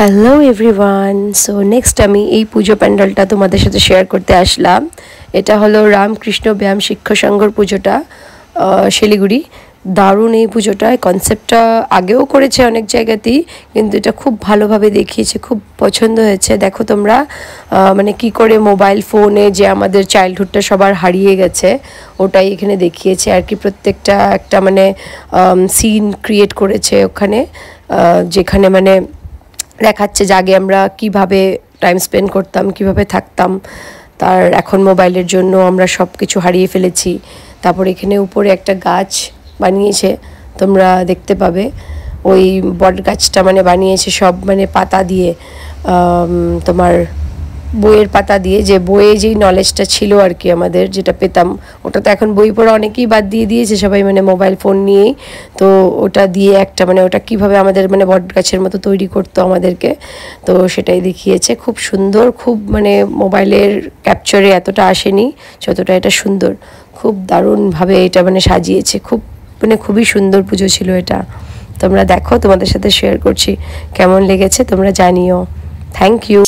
Hello everyone. So next আমি এই পুজো প্যান্ডেলটা তোমাদের সাথে শেয়ার করতে আসলাম। এটা হলো রামকৃষ্ণ ব্যায়াম শিক্ষা সংঘর পুজোটা, শিলিগুড়ি। দারুণ এই পুজোটা, কনসেপ্টটা আগেও করেছে অনেক জায়গাতেই, কিন্তু এটা খুব ভালোভাবে দেখিয়েছে, খুব পছন্দ হয়েছে। দেখো তোমরা মানে কি করে মোবাইল ফোনে যে আমাদের চাইল্ডহুডটা সবার হারিয়ে গেছে ওটাই এখানে দেখিয়েছে আর কি। প্রত্যেকটা একটা মানে সিন ক্রিয়েট করেছে ওখানে, যেখানে মানে দেখাচ্ছে যে আগে আমরা কিভাবে টাইম স্পেন্ড করতাম, কিভাবে থাকতাম, তার এখন মোবাইলের জন্য আমরা সব কিছু হারিয়ে ফেলেছি। তারপর এখানে উপরে একটা গাছ বানিয়েছে, তোমরা দেখতে পাবে। ওই বট গাছটা মানে বানিয়েছে সব মানে পাতা দিয়ে, তোমার বইয়ের পাতা দিয়ে, যে বইয়ে যেই নলেজটা ছিল আর কি আমাদের, যেটা পেতাম, ওটা তো এখন বই পড়া অনেকেই বাদ দিয়ে দিয়েছে সবাই, মানে মোবাইল ফোন নিয়েই। তো ওটা দিয়ে একটা মানে ওটা কিভাবে আমাদের মানে বট গাছের মতো তৈরি করতো আমাদেরকে, তো সেটাই দেখিয়েছে। খুব সুন্দর, খুব মানে মোবাইলের ক্যাপচারে এতটা আসেনি যতটা এটা সুন্দর। খুব দারুণভাবে এটা মানে সাজিয়েছে, খুব মানে খুবই সুন্দর পুজো ছিল এটা। তোমরা দেখো, তোমাদের সাথে শেয়ার করছি, কেমন লেগেছে তোমরা জানিও। Thank you.